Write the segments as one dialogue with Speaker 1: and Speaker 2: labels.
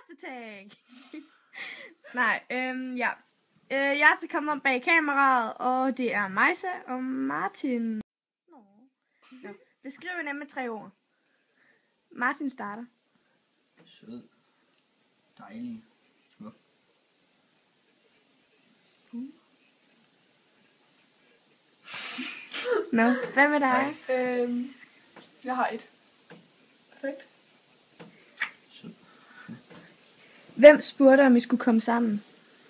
Speaker 1: første tag. Nej, ja. Jeg er så kommet om bag kameraet, og det er Majsa og Martin. Nå. Beskriv en med 3 ord. Martin starter.
Speaker 2: Sød. Dejlig. Smuk.
Speaker 1: Nå, hvad med dig?
Speaker 3: Jeg har et. Perfekt.
Speaker 2: Sød.
Speaker 1: Hvem spurgte, om I skulle komme sammen?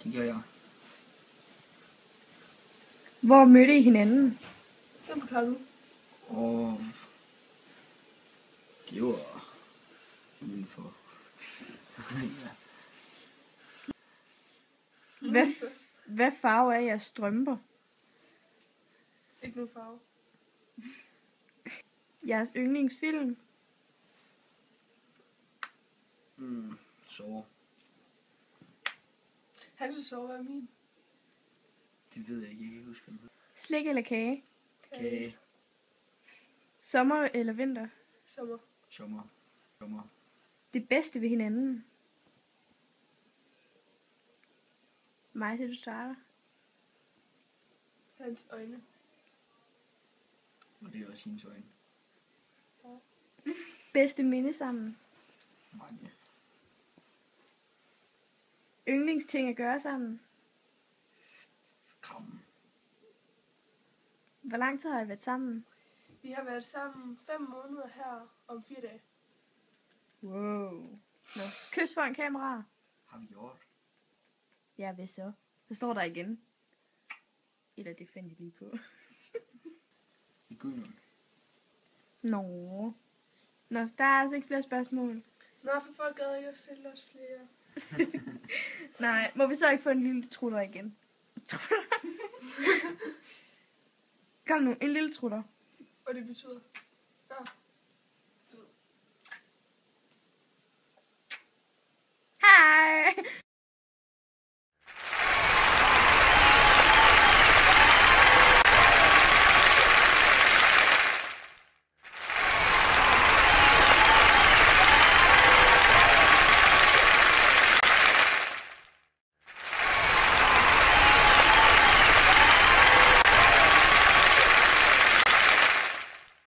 Speaker 2: Det gør jeg.
Speaker 1: Hvor mødte I hinanden?
Speaker 3: Den forklarer du.
Speaker 2: Og det var udenfor. Ja.
Speaker 1: Hvad farve er jeres strømper?
Speaker 3: Ikke nogen farve.
Speaker 1: Jeres yndlingsfilm?
Speaker 2: Så.
Speaker 3: Hans sove er min.
Speaker 2: Det ved jeg ikke. Jeg kan ikke huske det.
Speaker 1: Slik eller kage?
Speaker 2: Kage.
Speaker 1: Sommer eller vinter?
Speaker 3: Sommer.
Speaker 2: Sommer.
Speaker 1: Det bedste ved hinanden? Majsa, du starter.
Speaker 3: Hans øjne.
Speaker 2: Og det er også hendes øjne.
Speaker 1: Bedste minde sammen?
Speaker 2: Mange.
Speaker 1: Yndlingsting at gøre sammen?
Speaker 2: Kram.
Speaker 1: Hvor lang tid har I været sammen?
Speaker 3: Vi har været sammen 5 måneder her om 4 dage.
Speaker 1: Wow. Nå. Kys foran kamera.
Speaker 2: Har vi gjort?
Speaker 1: Ja, hvad så? Så står der igen. Eller det fandt jeg lige på.
Speaker 2: I Gudnund.
Speaker 1: Nå. Nå, der er altså ikke flere spørgsmål.
Speaker 3: Nå, for folk gad ikke at stille os flere.
Speaker 1: Nej, må vi så ikke få en lille trutter igen? Kom nu, en lille trutter.
Speaker 3: Og det betyder... Ja.